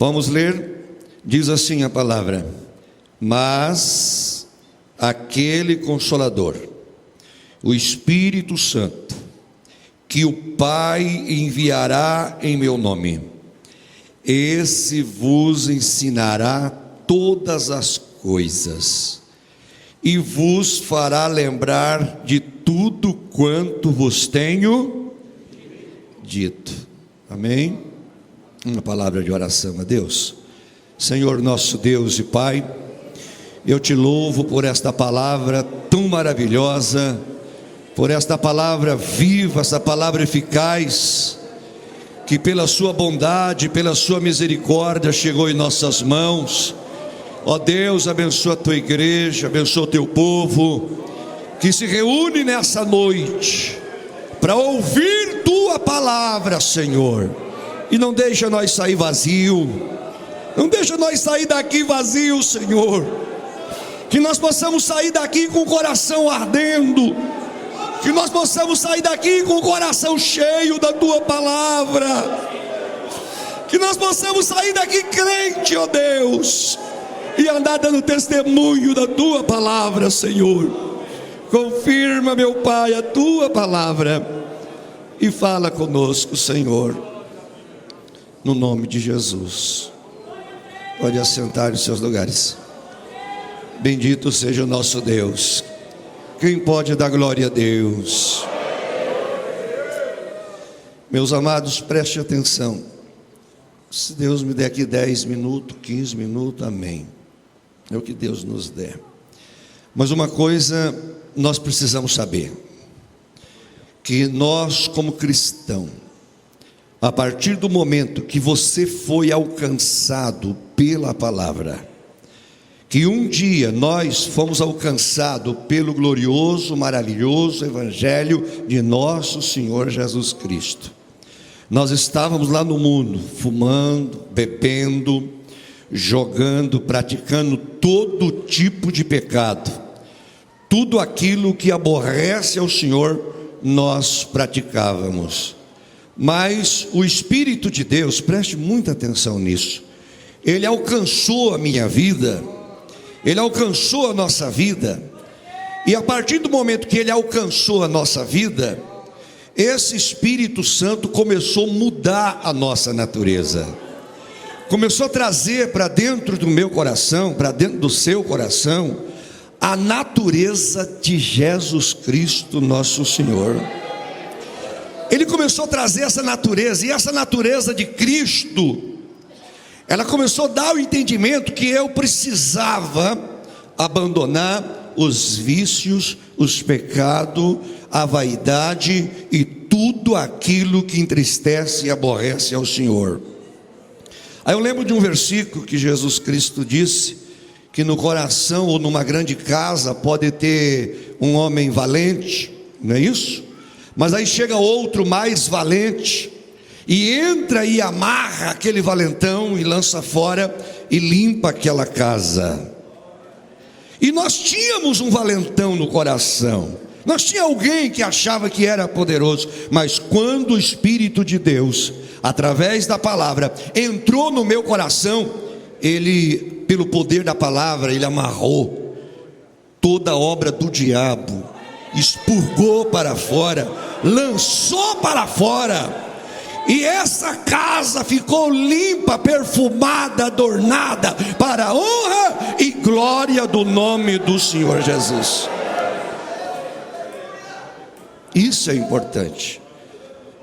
Vamos ler, diz assim a palavra: mas aquele Consolador, o Espírito Santo, que o Pai enviará em meu nome, esse vos ensinará todas as coisas, e vos fará lembrar de tudo quanto vos tenho dito. Amém? Uma palavra de oração a Deus. Senhor nosso Deus e Pai, eu te louvo por esta palavra tão maravilhosa, por esta palavra viva, esta palavra eficaz, que pela sua bondade, pela sua misericórdia chegou em nossas mãos. Ó Deus, abençoa a tua igreja, abençoa o teu povo, que se reúne nessa noite, para ouvir tua palavra, Senhor, e não deixa nós sair vazio, não deixa nós sair daqui vazio, Senhor, que nós possamos sair daqui com o coração ardendo, que nós possamos sair daqui com o coração cheio da tua palavra, que nós possamos sair daqui crente, ó Deus, e andar dando testemunho da tua palavra, Senhor. Confirma, meu Pai, a tua palavra e fala conosco, Senhor, no nome de Jesus. Pode assentar em seus lugares. Bendito seja o nosso Deus. Quem pode dar glória a Deus? Meus amados, preste atenção. Se Deus me der aqui 10 minutos, 15 minutos, amém. É o que Deus nos der. Mas uma coisa nós precisamos saber: que nós, como cristão, a partir do momento que você foi alcançado pela palavra, que um dia nós fomos alcançados pelo glorioso, maravilhoso Evangelho de nosso Senhor Jesus Cristo. Nós estávamos lá no mundo, fumando, bebendo, jogando, praticando todo tipo de pecado. Tudo aquilo que aborrece ao Senhor, nós praticávamos. Mas o Espírito de Deus, preste muita atenção nisso, Ele alcançou a minha vida, Ele alcançou a nossa vida, e a partir do momento que Ele alcançou a nossa vida, esse Espírito Santo começou a mudar a nossa natureza, começou a trazer para dentro do meu coração, para dentro do seu coração, a natureza de Jesus Cristo nosso Senhor. Ele começou a trazer essa natureza, e essa natureza de Cristo, ela começou a dar o entendimento que eu precisava abandonar os vícios, os pecados, a vaidade e tudo aquilo que entristece e aborrece ao Senhor. Aí eu lembro de um versículo que Jesus Cristo disse, que no coração ou numa grande casa pode ter um homem valente, não é isso? Mas aí chega outro mais valente, e entra e amarra aquele valentão, e lança fora, e limpa aquela casa. E nós tínhamos um valentão no coração, nós tínhamos alguém que achava que era poderoso, mas quando o Espírito de Deus, através da palavra, entrou no meu coração, Ele, pelo poder da palavra, Ele amarrou toda a obra do diabo, expurgou para fora, lançou para fora, e essa casa ficou limpa, perfumada, adornada, para a honra e glória do nome do Senhor Jesus. Isso é importante.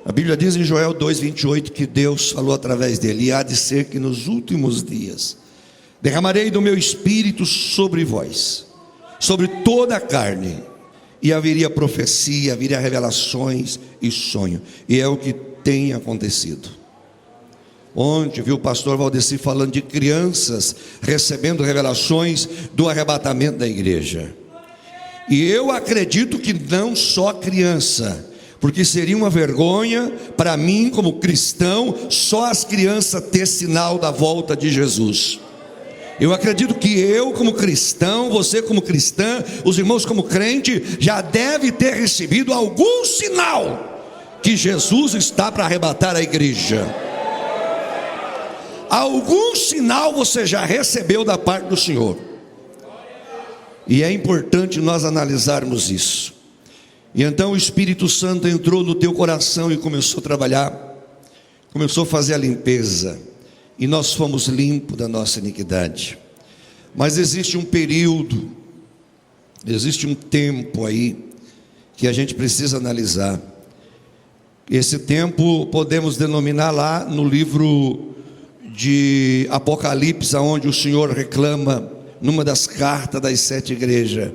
A Bíblia diz em Joel 2:28 que Deus falou através dele: e há de ser que nos últimos dias derramarei do meu espírito sobre vós, sobre toda a carne, e haveria profecia, haveria revelações e sonho. E é o que tem acontecido. Ontem viu o pastor Valdeci falando de crianças recebendo revelações do arrebatamento da igreja. E eu acredito que não só criança, porque seria uma vergonha para mim como cristão só as crianças ter sinal da volta de Jesus. Eu acredito que eu como cristão, você como cristã, os irmãos como crente, já deve ter recebido algum sinal que Jesus está para arrebatar a igreja. algum sinal você já recebeu da parte do Senhor. E é importante nós analisarmos isso. E então o Espírito Santo entrou no teu coração e começou a trabalhar, começou a fazer a limpeza, e nós fomos limpos da nossa iniquidade. Mas existe um período, existe um tempo aí que a gente precisa analisar. Esse tempo podemos denominar lá no livro de Apocalipse, onde o Senhor reclama numa das cartas das 7 igrejas: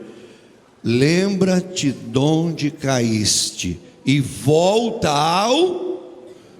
lembra-te de onde caíste e volta ao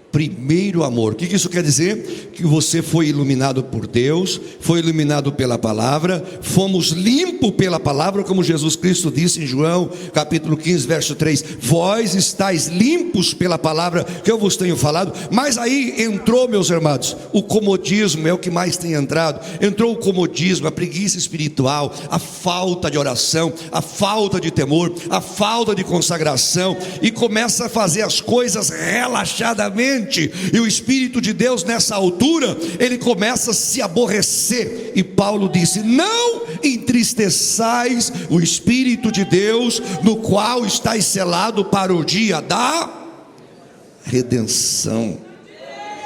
primeiro amor. O que isso quer dizer? Que você foi iluminado por Deus, foi iluminado pela palavra, fomos limpos pela palavra, como Jesus Cristo disse em João capítulo 15 verso 3, vós estáis limpos pela palavra que eu vos tenho falado. Mas aí entrou, meus irmãos, o comodismo é o que mais tem entrado. Entrou o comodismo, a preguiça espiritual, a falta de oração, a falta de temor, a falta de consagração, e começa a fazer as coisas relaxadamente. E o Espírito de Deus nessa altura, ele começa a se aborrecer. E Paulo disse: não entristeçais o Espírito de Deus, no qual estáis selado para o dia da redenção.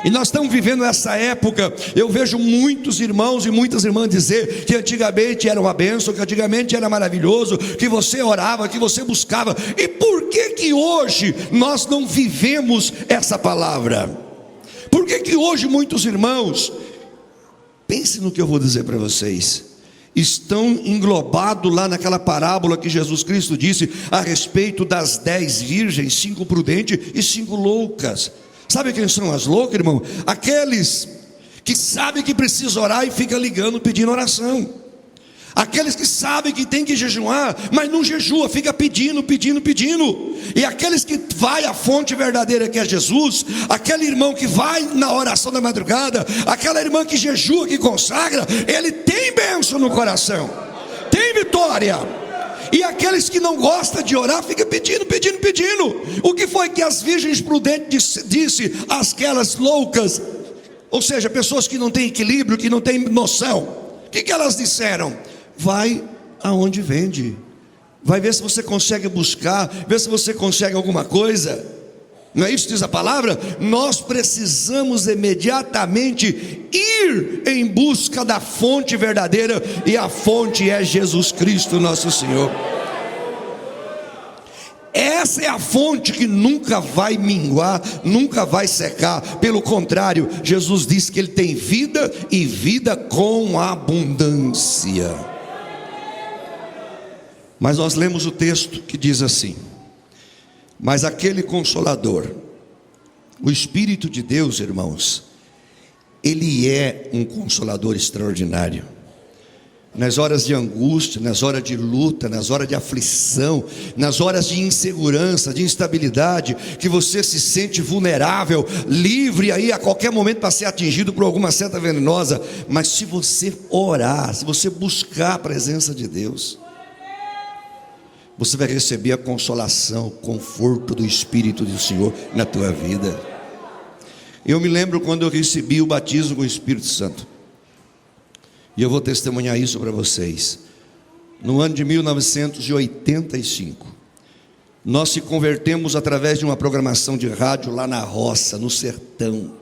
E nós estamos vivendo essa época. Eu vejo muitos irmãos e muitas irmãs dizer que antigamente era uma bênção, que antigamente era maravilhoso, que você orava, que você buscava. E por que hoje nós não vivemos essa palavra? Por que hoje muitos irmãos, pense no que eu vou dizer para vocês, estão englobados lá naquela parábola que Jesus Cristo disse a respeito das 10 virgens, 5 prudentes e 5 loucas. Sabe quem são as loucas, irmão? Aqueles que sabem que precisa orar e fica ligando pedindo oração. Aqueles que sabem que tem que jejuar, mas não jejua, fica pedindo. E aqueles que vai à fonte verdadeira que é Jesus, aquele irmão que vai na oração da madrugada, aquela irmã que jejua, que consagra, ele tem bênção no coração, tem vitória. E aqueles que não gostam de orar, fica pedindo. O que foi que as virgens prudentes disse àquelas loucas, ou seja, pessoas que não têm equilíbrio, que não têm noção? O que elas disseram? Vai aonde vende, vai ver se você consegue buscar, ver se você consegue alguma coisa. Não é isso que diz a palavra? Nós precisamos imediatamente ir em busca da fonte verdadeira, e a fonte é Jesus Cristo nosso Senhor. Essa é a fonte que nunca vai minguar, nunca vai secar. Pelo contrário, Jesus disse que Ele tem vida e vida com abundância. Mas nós lemos o texto que diz assim: mas aquele Consolador, o Espírito de Deus, irmãos, Ele é um Consolador extraordinário. Nas horas de angústia, nas horas de luta, nas horas de aflição, nas horas de insegurança, de instabilidade, que você se sente vulnerável, livre aí a qualquer momento para ser atingido por alguma seta venenosa. Mas se você orar, se você buscar a presença de Deus, você vai receber a consolação, o conforto do Espírito do Senhor na tua vida. Eu me lembro quando eu recebi o batismo com o Espírito Santo, e eu vou testemunhar isso para vocês. No ano de 1985, nós se convertemos através de uma programação de rádio lá na roça, no sertão.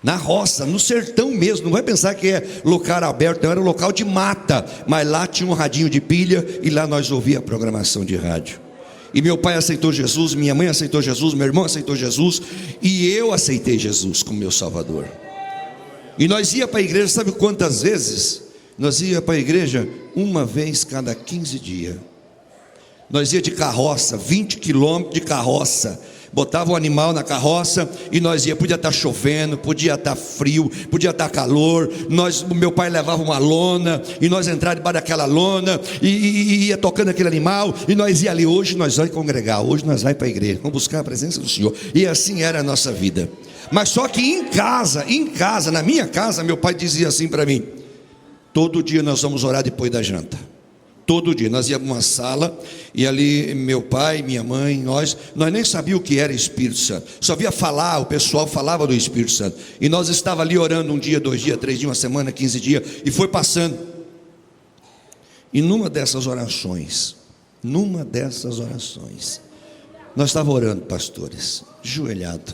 Na roça, no sertão mesmo. Não vai pensar que é local aberto, não, era um local de mata. Mas lá tinha um radinho de pilha, e lá nós ouvíamos a programação de rádio. E meu pai aceitou Jesus, minha mãe aceitou Jesus, meu irmão aceitou Jesus, e eu aceitei Jesus como meu Salvador. E nós ia para a igreja, sabe quantas vezes? Nós ia para a igreja uma vez cada 15 dias. Nós ia de carroça, 20 quilômetros de carroça. Botava o animal na carroça e nós ia. Podia estar chovendo, podia estar frio, podia estar calor. Meu pai levava uma lona e nós entrávamos debaixo daquela lona e ia tocando aquele animal. E nós ia ali. Hoje nós vamos congregar, hoje nós vamos para a igreja, vamos buscar a presença do Senhor. E assim era a nossa vida. Mas só que em casa, na minha casa, meu pai dizia assim para mim: todo dia nós vamos orar depois da janta. Todo dia, nós íamos numa sala, e ali meu pai, minha mãe, nós nem sabíamos o que era Espírito Santo, só via falar, o pessoal falava do Espírito Santo, e nós estávamos ali orando 1 dia, 2 dias, 3 dias, uma semana, 15 dias, e foi passando, e numa dessas orações, nós estávamos orando, pastores, ajoelhado,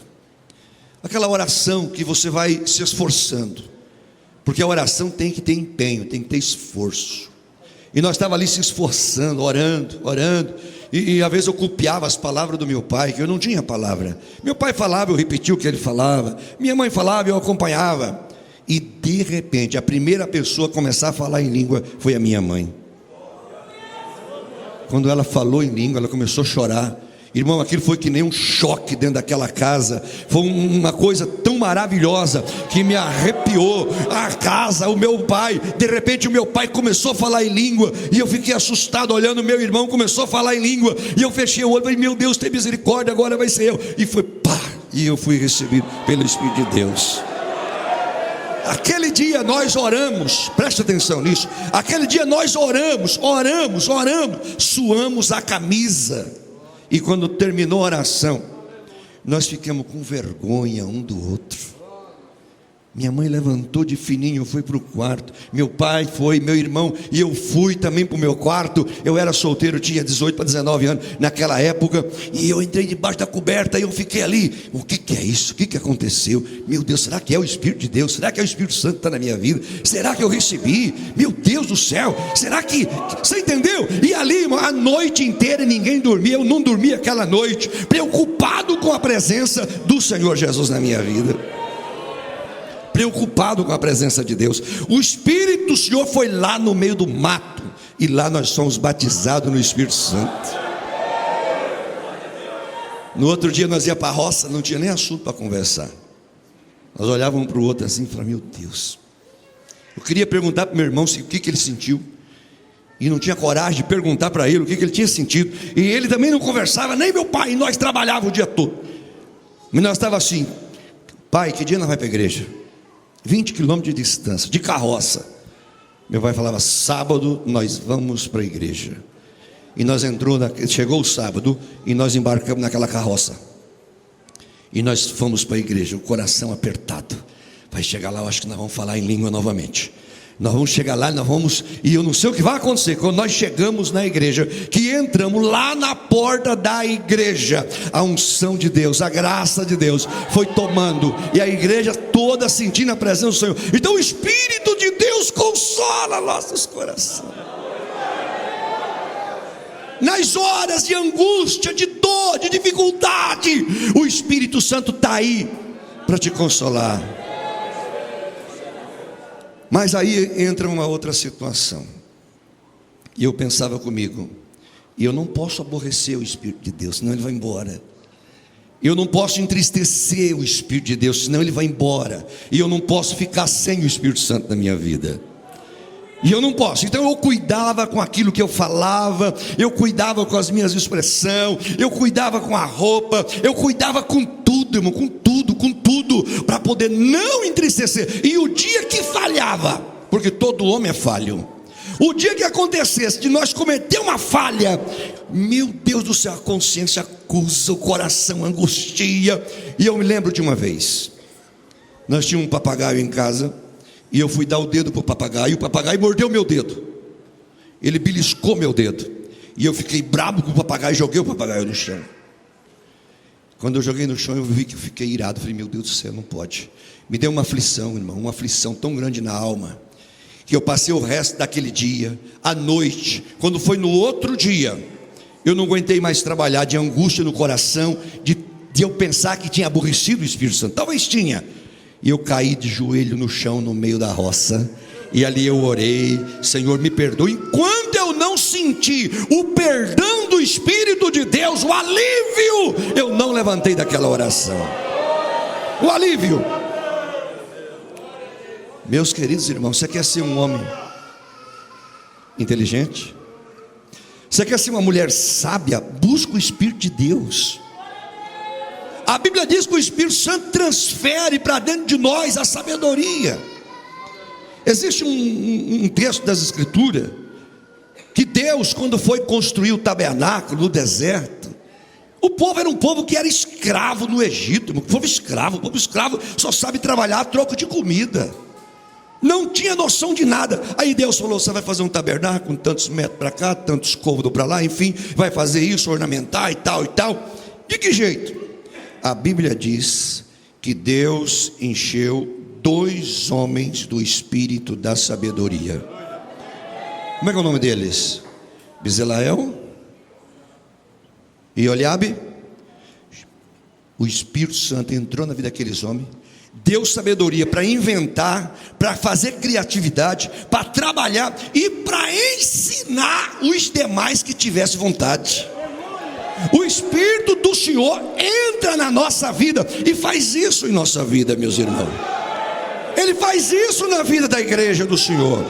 aquela oração que você vai se esforçando, porque a oração tem que ter empenho, tem que ter esforço. E nós estávamos ali se esforçando, orando, e às vezes eu copiava as palavras do meu pai, que eu não tinha palavra. Meu pai falava, eu repetia o que ele falava. Minha mãe falava, eu acompanhava. E de repente, a primeira pessoa a começar a falar em língua foi a minha mãe. Quando ela falou em língua, ela começou a chorar. Irmão, aquilo foi que nem um choque dentro daquela casa. Foi uma coisa tão maravilhosa que me arrepiou a casa, o meu pai. De repente o meu pai começou a falar em língua, e eu fiquei assustado olhando o meu irmão, começou a falar em língua, e eu fechei o olho e falei, meu Deus, tem misericórdia, agora vai ser eu. E foi pá, e eu fui recebido pelo Espírito de Deus. Aquele dia nós oramos, preste atenção nisso. Aquele dia nós oramos, suamos a camisa. E quando terminou a oração, nós ficamos com vergonha um do outro. Minha mãe levantou de fininho, foi para o quarto. Meu pai foi, meu irmão, e eu fui também para o meu quarto. Eu era solteiro, tinha 18 para 19 anos naquela época. E eu entrei debaixo da coberta e eu fiquei ali. O que é isso? O que aconteceu? Meu Deus, será que é o Espírito de Deus? Será que é o Espírito Santo que está na minha vida? Será que eu recebi? Meu Deus do céu, será que... Você entendeu? E ali, irmão, a noite inteira ninguém dormia. Eu não dormia aquela noite, preocupado com a presença do Senhor Jesus na minha vida. Preocupado com a presença de Deus. O Espírito do Senhor foi lá no meio do mato, e lá nós somos batizados no Espírito Santo. No outro dia nós íamos para a roça, não tinha nem assunto para conversar. Nós olhávamos um para o outro assim e falávamos, meu Deus. Eu queria perguntar para o meu irmão o que ele sentiu, e não tinha coragem de perguntar para ele o que ele tinha sentido. E ele também não conversava, nem meu pai, e nós trabalhávamos o dia todo. Mas nós estávamos assim, pai, que dia nós vamos para a igreja? 20 quilômetros de distância, de carroça. Meu pai falava, sábado nós vamos para a igreja. E nós chegou o sábado, e nós embarcamos naquela carroça. E nós fomos para a igreja, o coração apertado. Vai chegar lá, eu acho que nós vamos falar em língua novamente. Nós vamos chegar lá, e eu não sei o que vai acontecer. Quando nós chegamos na igreja, que entramos lá na porta da igreja, a unção de Deus, a graça de Deus foi tomando, e a igreja toda sentindo a presença do Senhor. Então o Espírito de Deus consola nossos corações. Nas horas de angústia, de dor, de dificuldade, o Espírito Santo está aí para te consolar. Mas aí entra uma outra situação, e eu pensava comigo, e eu não posso aborrecer o Espírito de Deus, senão ele vai embora. Eu não posso entristecer o Espírito de Deus, senão ele vai embora. E eu não posso ficar sem o Espírito Santo na minha vida. E eu não posso. Então eu cuidava com aquilo que eu falava, eu cuidava com as minhas expressões, eu cuidava com a roupa, eu cuidava com tudo, irmão, com tudo, para poder não entristecer. E o dia que falhava, porque todo homem é falho, o dia que acontecesse de nós cometer uma falha, meu Deus do céu, a consciência acusa, o coração angustia. E eu me lembro de uma vez, nós tínhamos um papagaio em casa, e eu fui dar o dedo para o papagaio mordeu meu dedo. Ele beliscou meu dedo, e eu fiquei bravo com o papagaio e joguei o papagaio no chão. Quando eu joguei no chão, eu vi que eu fiquei irado. Falei, meu Deus do céu, não pode. Me deu uma aflição, irmão, uma aflição tão grande na alma, que eu passei o resto daquele dia, à noite, quando foi no outro dia, eu não aguentei mais trabalhar, de angústia no coração, de eu pensar que tinha aborrecido o Espírito Santo. Talvez tinha. E eu caí de joelho no chão, no meio da roça, e ali eu orei, Senhor, me perdoe. Enquanto eu não senti o perdão do Espírito de Deus, o alívio, eu não levantei daquela oração. O alívio. Meus queridos irmãos, você quer ser um homem inteligente? Você quer ser uma mulher sábia? Busca o Espírito de Deus. A Bíblia diz que o Espírito Santo transfere para dentro de nós a sabedoria. Existe um texto das Escrituras que Deus, quando foi construir o tabernáculo no deserto, o povo era um povo que era escravo no Egito. O povo escravo só sabe trabalhar a troco de comida, não tinha noção de nada. Aí Deus falou: você vai fazer um tabernáculo, tantos metros para cá, tantos côvados para lá, enfim, vai fazer isso, ornamentar e tal e tal. De que jeito? A Bíblia diz que Deus encheu 2 homens do espírito da sabedoria. Como é que é o nome deles? Bezaleel e Oliabe. O Espírito Santo entrou na vida daqueles homens, deu sabedoria para inventar, para fazer criatividade, para trabalhar e para ensinar os demais que tivessem vontade. O Espírito do Senhor entra na nossa vida e faz isso em nossa vida, meus irmãos. Ele faz isso na vida da igreja do Senhor.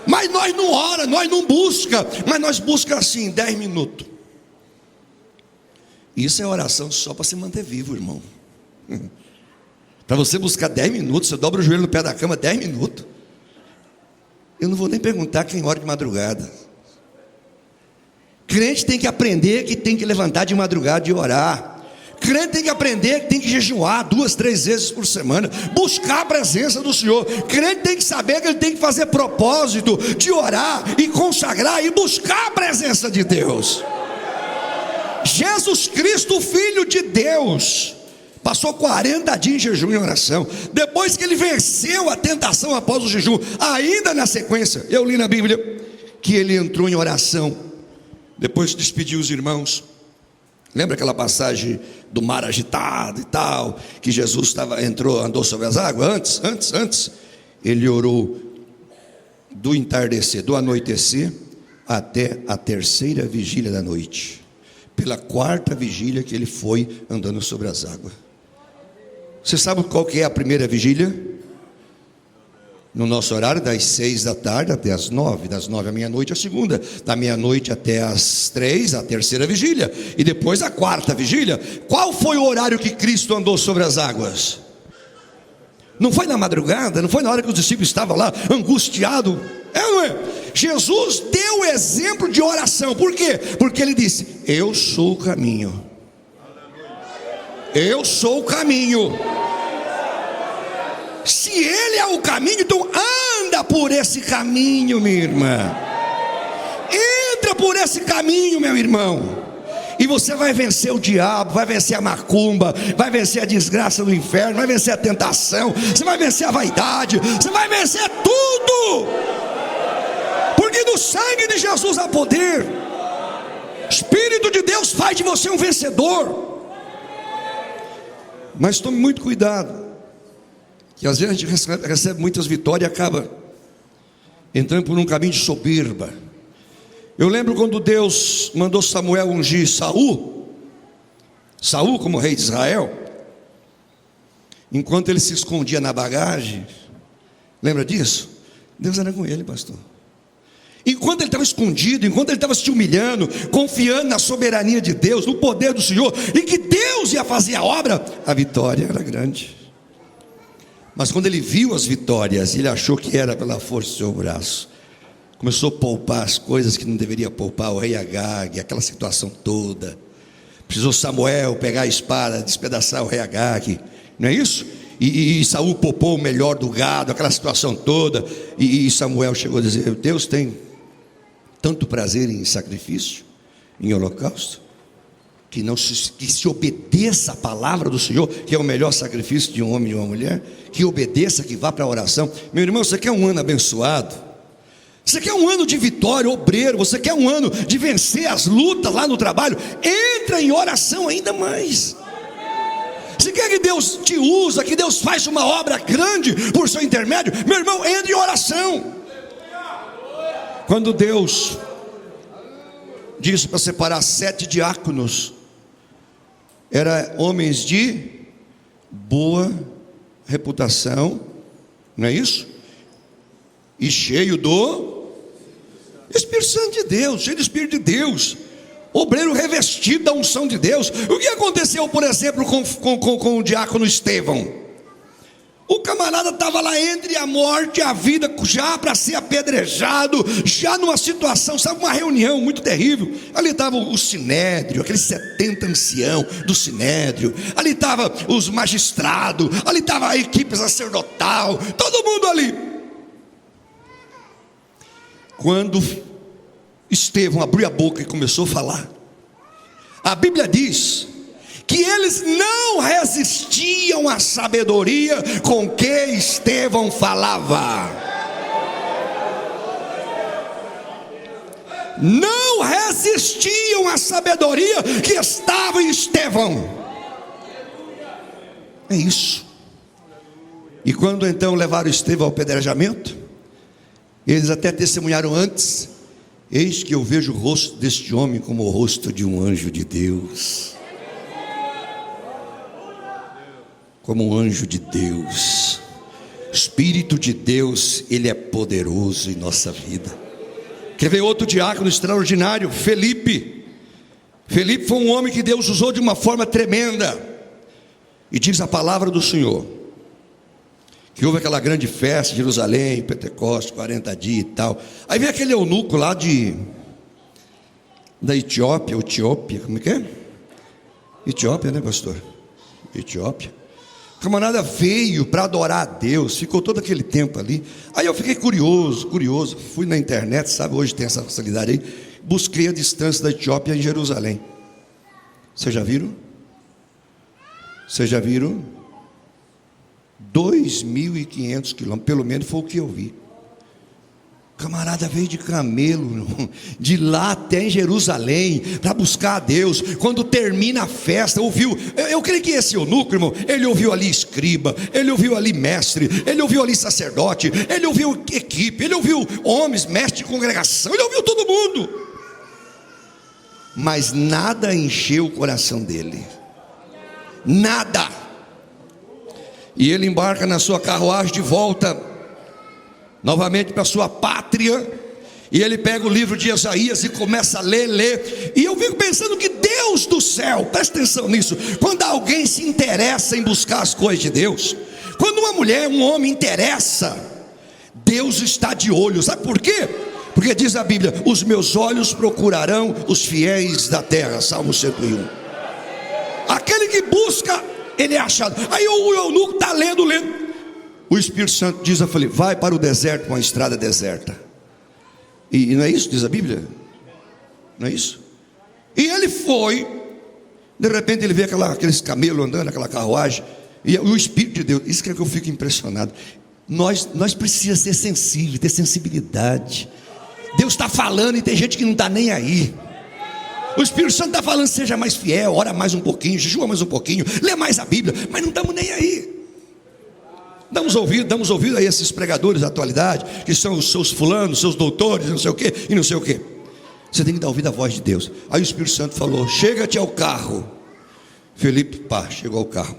Mas nós não ora, nós não busca, mas nós busca assim, 10 minutos. Isso é oração só para se manter vivo, irmão. Para você buscar 10 minutos, você dobra o joelho no pé da cama, 10 minutos. Eu não vou nem perguntar quem ora de madrugada. Crente tem que aprender que tem que levantar de madrugada e orar. Crente tem que aprender que tem que jejuar 2, 3 vezes por semana, buscar a presença do Senhor. Crente tem que saber que ele tem que fazer propósito de orar e consagrar e buscar a presença de Deus. Jesus Cristo, Filho de Deus, passou 40 dias em jejum e oração. Depois que ele venceu a tentação após o jejum, ainda na sequência, eu li na Bíblia que ele entrou em oração. Depois despediu os irmãos. Lembra aquela passagem do mar agitado e tal, que Jesus andou sobre as águas? Antes, ele orou do entardecer, do anoitecer, até a 3ª vigília da noite. Pela 4ª vigília que ele foi andando sobre as águas. Você sabe qual que é a primeira vigília? No nosso horário, das 6 da tarde até as 9, das 9 à meia-noite a segunda, da meia-noite até as 3, a 3ª vigília, e depois a 4ª vigília. Qual foi o horário que Cristo andou sobre as águas? Não foi na madrugada, não foi na hora que os discípulos estavam lá angustiados? É ou não é? Jesus deu o exemplo de oração. Por quê? Porque ele disse: eu sou o caminho. Eu sou o caminho. Se ele é o caminho, então anda por esse caminho, minha irmã. Entra por esse caminho, meu irmão, e você vai vencer o diabo, vai vencer a macumba, vai vencer a desgraça do inferno, vai vencer a tentação, você vai vencer a vaidade, você vai vencer tudo, porque no sangue de Jesus há poder. Espírito de Deus faz de você um vencedor. Mas tome muito cuidado, que às vezes a gente recebe muitas vitórias e acaba entrando por um caminho de soberba. Eu lembro quando Deus mandou Samuel ungir Saul como rei de Israel, enquanto ele se escondia na bagagem. Lembra disso? Deus era com ele, pastor. Enquanto ele estava escondido, enquanto ele estava se humilhando, confiando na soberania de Deus, no poder do Senhor, e que Deus ia fazer a obra, a vitória era grande. Mas quando ele viu as vitórias, ele achou que era pela força do seu braço. Começou a poupar as coisas que não deveria poupar, o rei Agag, aquela situação toda. Precisou Samuel pegar a espada, despedaçar o rei Agag, não é isso? E Saul poupou o melhor do gado, aquela situação toda. E Samuel chegou a dizer: Deus tem tanto prazer em sacrifício, em holocausto, que se obedeça a palavra do Senhor, que é o melhor sacrifício de um homem e de uma mulher, que obedeça, que vá para a oração. Meu irmão, você quer um ano abençoado? Você quer um ano de vitória, obreiro? Você quer um ano de vencer as lutas lá no trabalho? Entra em oração ainda mais. Você quer que Deus te usa, que Deus faça uma obra grande por seu intermédio? Meu irmão, entre em oração. Quando Deus disse para separar 7 diáconos, eram homens de boa reputação, não é isso? E cheio do Espírito Santo de Deus, cheio do Espírito de Deus, obreiro revestido da unção de Deus. O que aconteceu, por exemplo, com o diácono Estevão? O camarada estava lá entre a morte e a vida, já para ser apedrejado, já numa situação, sabe, uma reunião muito terrível. Ali estava o sinédrio, aqueles 70 anciãos do sinédrio, ali estava os magistrados, ali estava a equipe sacerdotal, todo mundo ali. Quando Estevão abriu a boca e começou a falar, a Bíblia diz que eles não resistiam à sabedoria com que Estevão falava. Não resistiam à sabedoria que estava em Estevão. É isso. E quando então levaram Estevão ao apedrejamento, eles até testemunharam antes: eis que eu vejo o rosto deste homem como o rosto de um anjo de Deus. Como um anjo de Deus. Espírito de Deus, Ele é poderoso em nossa vida. Quer ver outro diácono extraordinário? Felipe. Felipe foi um homem que Deus usou de uma forma tremenda. E diz a palavra do Senhor que houve aquela grande festa em Jerusalém, Pentecostes, 40 dias e tal. Aí vem aquele eunuco lá da Etiópia, como é que é? Etiópia, né, pastor? Etiópia. O camarada veio para adorar a Deus, ficou todo aquele tempo ali. Aí eu fiquei curioso, fui na internet, sabe, hoje tem essa facilidade aí, busquei a distância da Etiópia em Jerusalém. Vocês já viram? 2.500 quilômetros, pelo menos foi o que eu vi. O camarada veio de camelo, de lá até em Jerusalém, para buscar a Deus. Quando termina a festa, ouviu, eu creio que esse eunuco, irmão, ele ouviu ali escriba, ele ouviu ali mestre, ele ouviu ali sacerdote, ele ouviu equipe, ele ouviu homens, mestre de congregação, ele ouviu todo mundo. Mas nada encheu o coração dele, nada. E ele embarca na sua carruagem de volta novamente para sua pátria, e ele pega o livro de Isaías e começa a ler, e eu fico pensando que Deus do céu, presta atenção nisso, quando alguém se interessa em buscar as coisas de Deus, quando uma mulher, um homem interessa, Deus está de olho. Sabe por quê? Porque diz a Bíblia: os meus olhos procurarão os fiéis da terra, Salmo 101. Aquele que busca, ele é achado. Aí o eunuco está lendo, o Espírito Santo diz a Felipe: vai para o deserto, uma estrada deserta. E não é isso, diz a Bíblia? Não é isso? E ele foi. De repente ele vê aqueles camelos andando, aquela carruagem, e o Espírito de Deus, isso que é que eu fico impressionado. Nós precisamos ser sensíveis, ter sensibilidade. Deus está falando e tem gente que não está nem aí. O Espírito Santo está falando: seja mais fiel, ora mais um pouquinho, jejua mais um pouquinho, lê mais a Bíblia, mas não estamos nem aí. Damos ouvido a esses pregadores da atualidade, que são os seus fulanos, seus doutores, não sei o que e não sei o que. Você tem que dar ouvido à voz de Deus. Aí o Espírito Santo falou: chega-te ao carro. Felipe, chegou ao carro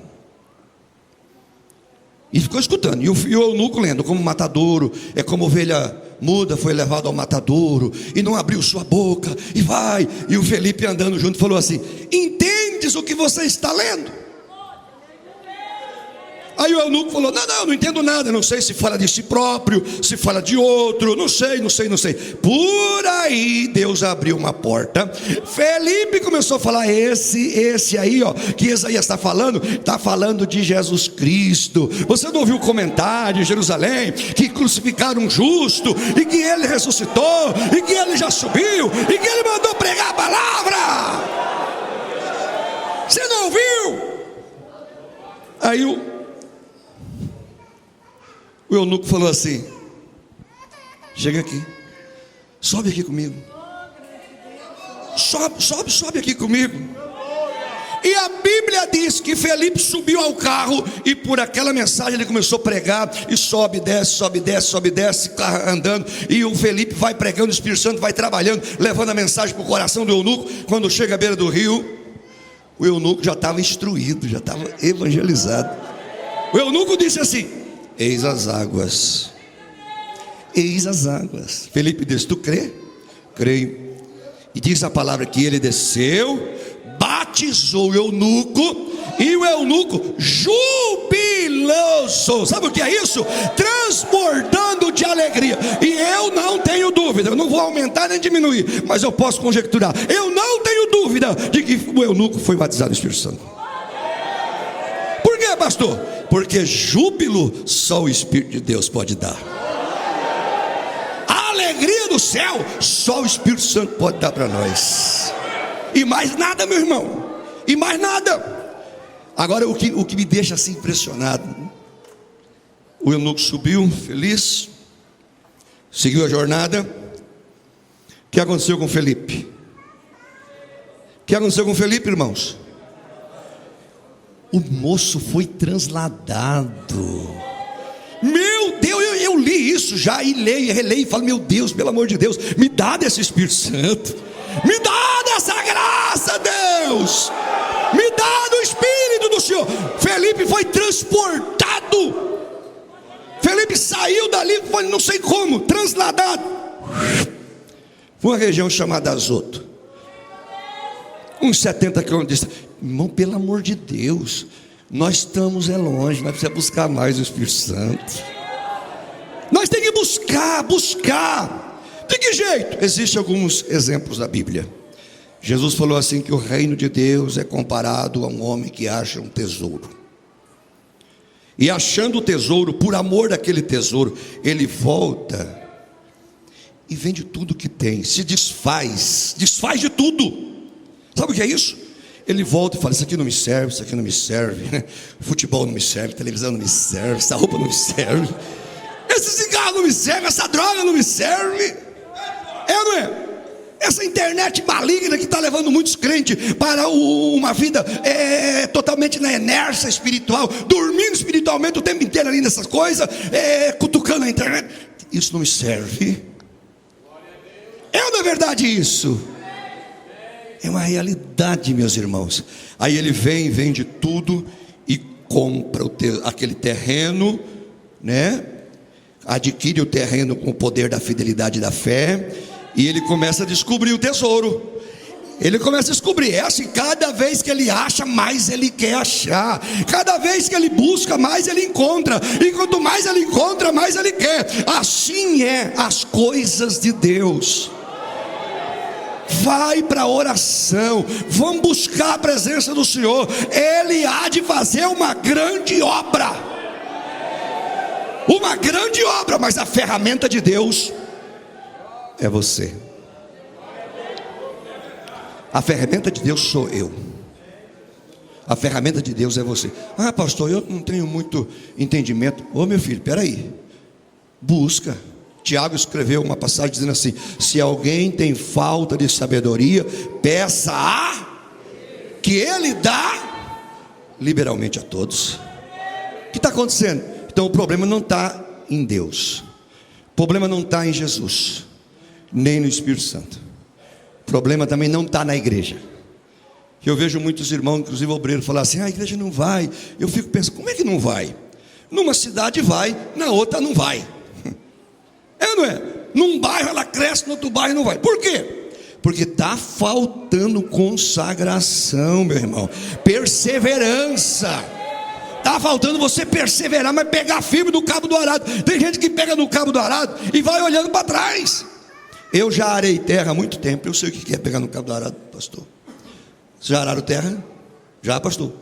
e ficou escutando. E o eunuco lendo: como matadouro, é como ovelha muda foi levado ao matadouro, e não abriu sua boca, e vai. E o Felipe andando junto falou assim: entendes o que você está lendo? Aí o eunuco falou: não entendo nada, não sei se fala de si próprio, se fala de outro, não sei. Por aí Deus abriu uma porta. Felipe começou a falar: esse aí, que Isaías está falando de Jesus Cristo. Você não ouviu o comentário em Jerusalém, que crucificaram um justo, e que ele ressuscitou, e que ele já subiu, e que ele mandou pregar a palavra? Você não ouviu? Aí o eunuco falou assim: chega aqui, sobe aqui comigo, sobe aqui comigo. E a Bíblia diz que Felipe subiu ao carro, e por aquela mensagem ele começou a pregar, e sobe, desce, carro andando, e o Felipe vai pregando, o Espírito Santo vai trabalhando, levando a mensagem para o coração do eunuco. Quando chega à beira do rio, o eunuco já estava instruído, já estava evangelizado. O eunuco disse assim: eis as águas. Felipe disse: tu crê? Creio. E diz a palavra que ele desceu, batizou o eunuco, E o eunuco jubiloso. Sabe o que é isso? Transbordando de alegria. E eu não tenho dúvida, eu não vou aumentar nem diminuir, mas eu posso conjecturar, eu não tenho dúvida de que o eunuco foi batizado no Espírito Santo. Por quê, pastor? Porque júbilo só o Espírito de Deus pode dar. A alegria do céu só o Espírito Santo pode dar para nós. E mais nada, meu irmão. E mais nada. Agora o que me deixa assim impressionado, o eunuco subiu feliz, seguiu a jornada. O que aconteceu com Felipe? O que aconteceu com Felipe, irmãos? O moço foi transladado. Meu Deus, eu li isso já, e leio, e releio, e falo, meu Deus, pelo amor de Deus, me dá desse Espírito Santo, me dá dessa graça, Deus, me dá do Espírito do Senhor. Felipe foi transportado. Felipe saiu dali, foi não sei como, transladado. Foi uma região chamada Azoto, uns 70 quilômetros de distância. Irmão, pelo amor de Deus, nós estamos longe, nós precisamos buscar mais o Espírito Santo. Nós temos que buscar. De que jeito? Existem alguns exemplos da Bíblia. Jesus falou assim, que o reino de Deus é comparado a um homem que acha um tesouro. E achando o tesouro, por amor daquele tesouro, ele volta e vende tudo que tem, se desfaz de tudo. Sabe o que é isso? Ele volta e fala, isso aqui não me serve, isso aqui não me serve, futebol não me serve, televisão não me serve, essa roupa não me serve, esse cigarro não me serve, essa droga não me serve. É ou não é? Essa internet maligna que está levando muitos crentes para uma vida totalmente na inércia espiritual, dormindo espiritualmente o tempo inteiro ali nessas coisas, cutucando a internet. Isso não me serve. É ou não é verdade isso? É uma realidade, meus irmãos. Aí ele vende tudo e compra aquele terreno, né? Adquire o terreno com o poder da fidelidade e da fé. E ele começa a descobrir o tesouro. Ele começa a descobrir. É assim, cada vez que ele acha, mais ele quer achar. Cada vez que ele busca, mais ele encontra. E quanto mais ele encontra, mais ele quer. Assim é as coisas de Deus. Vai para a oração, vamos buscar a presença do Senhor. Ele há de fazer uma grande obra. Uma grande obra, mas a ferramenta de Deus é você. A ferramenta de Deus sou eu. A ferramenta de Deus é você. Ah, pastor, eu não tenho muito entendimento. Ô meu filho, peraí, busca. Tiago escreveu uma passagem dizendo assim, se alguém tem falta de sabedoria, peça que ele dá liberalmente a todos. O que está acontecendo? Então o problema não está em Deus, o problema não está em Jesus, nem no Espírito Santo. O problema também não está na igreja. Eu vejo muitos irmãos, inclusive obreiros, falar assim, a igreja não vai. Eu fico pensando, como é que não vai? Numa cidade vai, na outra não vai. É ou não é? Num bairro ela cresce, no outro bairro não vai. Por quê? Porque está faltando consagração, meu irmão, perseverança. Está faltando você perseverar, mas pegar firme no cabo do arado. Tem gente que pega no cabo do arado e vai olhando para trás. Eu já arei terra há muito tempo. Eu sei o que é pegar no cabo do arado, pastor. Vocês já araram terra? Já, pastor.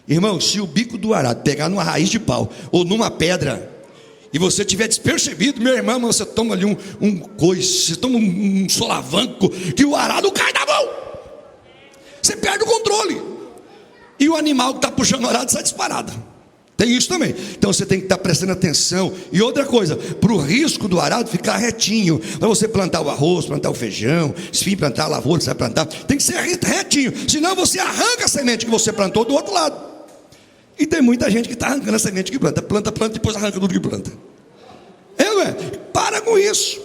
Irmão, se o bico do arado pegar numa raiz de pau ou numa pedra e você tiver despercebido, meu irmão, você toma ali um coice, você toma um solavanco, que o arado cai da mão. Você perde o controle. E o animal que está puxando o arado sai disparado. Tem isso também. Então você tem que estar prestando atenção. E outra coisa, para o risco do arado ficar retinho, para você plantar o arroz, plantar o feijão, enfim, plantar a lavoura que você vai plantar, tem que ser retinho, senão você arranca a semente que você plantou do outro lado. E tem muita gente que está arrancando a semente que planta, depois arranca tudo que planta. Não é? Para com isso.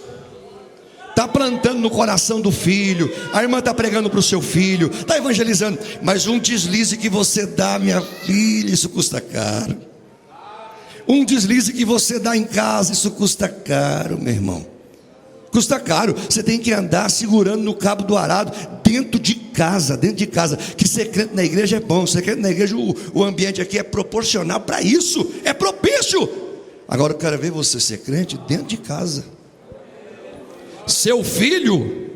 Está plantando no coração do filho, a irmã está pregando para o seu filho, está evangelizando, mas um deslize que você dá, minha filha, isso custa caro. Um deslize que você dá em casa, isso custa caro, meu irmão. Custa caro. Você tem que andar segurando no cabo do arado dentro de casa, que ser crente na igreja é bom, ser crente na igreja, o ambiente aqui é proporcional para isso, é propício. Agora eu quero ver você ser crente dentro de casa. Seu filho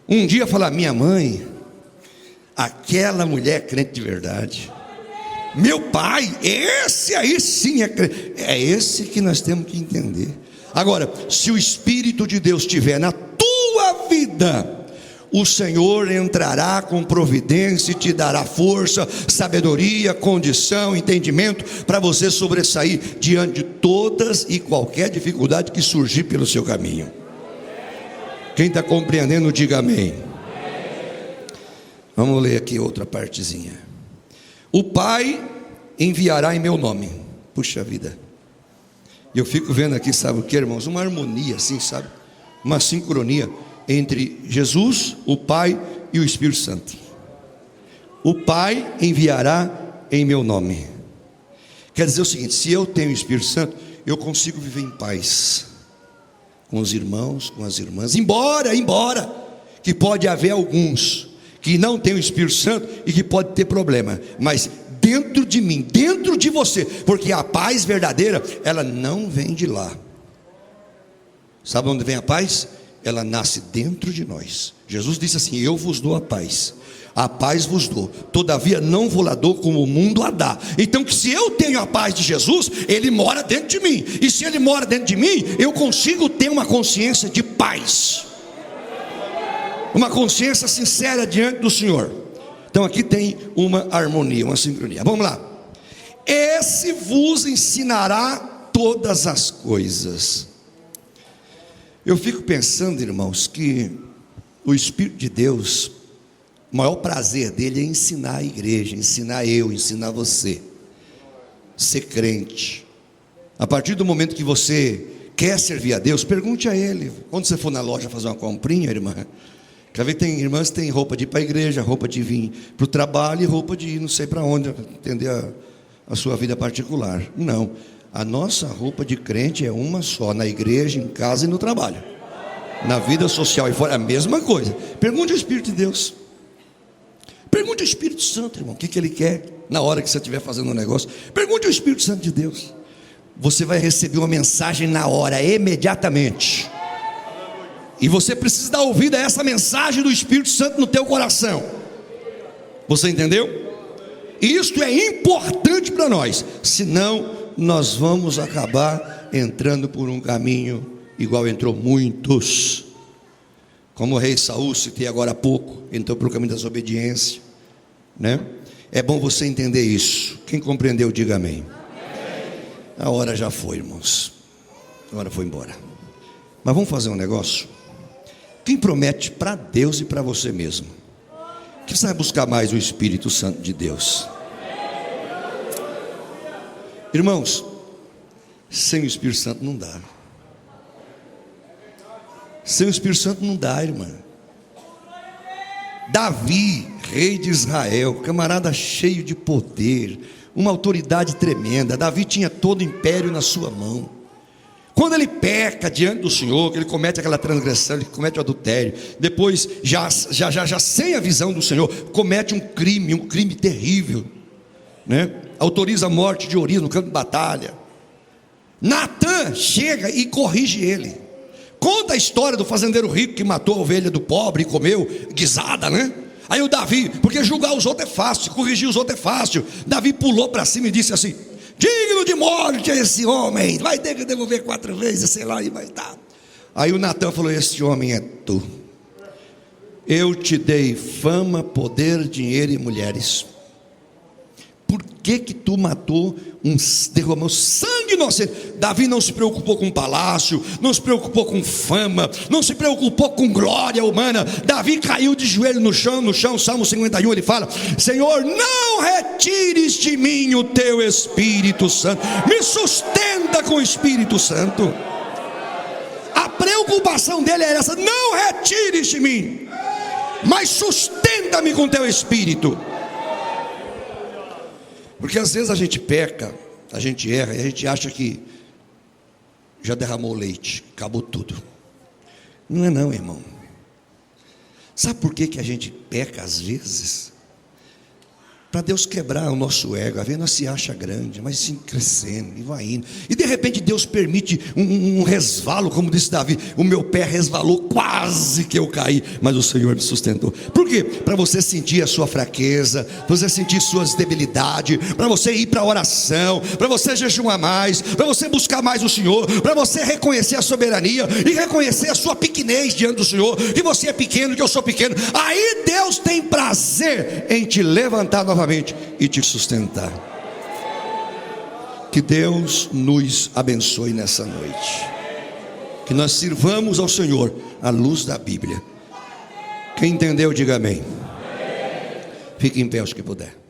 um dia falar: minha mãe, aquela mulher é crente de verdade. Meu pai, esse aí sim é crente. É esse que nós temos que entender. Agora, se o Espírito de Deus estiver na tua vida, o Senhor entrará com providência e te dará força, sabedoria, condição, entendimento para você sobressair diante de todas e qualquer dificuldade que surgir pelo seu caminho. Quem está compreendendo, diga amém. Vamos ler aqui outra partezinha. O Pai enviará em meu nome. Puxa vida. Eu fico vendo aqui, sabe o que, irmãos? Uma harmonia assim, sabe? Uma sincronia entre Jesus, o Pai e o Espírito Santo. O Pai enviará em meu nome. Quer dizer o seguinte: se eu tenho o Espírito Santo, eu consigo viver em paz com os irmãos, com as irmãs. Embora que pode haver alguns que não têm o Espírito Santo e que pode ter problema, mas dentro de mim, dentro de você, porque a paz verdadeira, ela não vem de lá. Sabe onde vem a paz? Ela nasce dentro de nós. Jesus disse assim: eu vos dou a paz vos dou, todavia não vou lá dou como o mundo a dá. Então, que se eu tenho a paz de Jesus, Ele mora dentro de mim, e se Ele mora dentro de mim, eu consigo ter uma consciência de paz, uma consciência sincera diante do Senhor. Então aqui tem uma harmonia, uma sincronia. Vamos lá. Esse vos ensinará todas as coisas. Eu fico pensando, irmãos, que o Espírito de Deus, o maior prazer dele é ensinar a igreja, ensinar você, ser crente. A partir do momento que você quer servir a Deus, pergunte a Ele. Quando você for na loja fazer uma comprinha, irmã, quer ver, tem irmãs que têm roupa de ir para a igreja, roupa de vir para o trabalho e roupa de ir não sei para onde, entender a sua vida particular. Não, a nossa roupa de crente é uma só, na igreja, em casa e no trabalho. Na vida social e fora, a mesma coisa. Pergunte ao Espírito de Deus. Pergunte ao Espírito Santo, irmão, o que Ele quer na hora que você estiver fazendo um negócio. Pergunte ao Espírito Santo de Deus. Você vai receber uma mensagem na hora, imediatamente. E você precisa dar ouvido a essa mensagem do Espírito Santo no teu coração. Você entendeu? Isto é importante para nós. Senão nós vamos acabar entrando por um caminho igual entrou muitos. Como o rei Saul, citei agora há pouco, entrou pelo caminho da desobediência, né? É bom você entender isso. Quem compreendeu, diga amém. A hora já foi, irmãos. A hora foi embora. Mas vamos fazer um negócio. Quem promete para Deus e para você mesmo, que você vai buscar mais o Espírito Santo de Deus. Irmãos, sem o Espírito Santo não dá. Sem o Espírito Santo não dá, irmã. Davi, rei de Israel, camarada cheio de poder, uma autoridade tremenda. Davi tinha todo o império na sua mão. Quando ele peca diante do Senhor, que ele comete aquela transgressão, ele comete o adultério, depois já sem a visão do Senhor, comete um crime terrível, né? Autoriza a morte de Urias no campo de batalha. Natã chega e corrige ele. Conta a história do fazendeiro rico que matou a ovelha do pobre e comeu guisada, né? Aí o Davi, porque julgar os outros é fácil, corrigir os outros é fácil, Davi pulou para cima e disse assim: digno de morte é esse homem, vai ter que devolver 4 vezes, sei lá, e vai dar. Aí o Natã falou: esse homem é tu. Eu te dei fama, poder, dinheiro e mulheres. Por que tu matou, derramou sangue inocente? Davi não se preocupou com palácio, não se preocupou com fama, não se preocupou com glória humana. Davi caiu de joelho no chão, Salmo 51, ele fala: Senhor, não retires de mim o teu Espírito Santo, me sustenta com o Espírito Santo. A preocupação dele era essa: não retires de mim, mas sustenta-me com teu Espírito. Porque às vezes a gente peca, a gente erra e a gente acha que já derramou leite, acabou tudo. Não é não, irmão. Sabe por que a gente peca às vezes? Para Deus quebrar o nosso ego. Às vezes nós se acha grande, mas sim crescendo e vai indo. E de repente Deus permite um resvalo, como disse Davi: o meu pé resvalou, quase que eu caí, mas o Senhor me sustentou. Por quê? Para você sentir a sua fraqueza, para você sentir suas debilidades, para você ir para a oração, para você jejuar mais, para você buscar mais o Senhor, para você reconhecer a soberania e reconhecer a sua pequenez diante do Senhor, que você é pequeno, que eu sou pequeno. Aí Deus tem prazer em te levantar novamente e te sustentar. Que Deus nos abençoe nessa noite, que nós sirvamos ao Senhor à luz da Bíblia. Quem entendeu, diga amém. Fique em pé os que puder.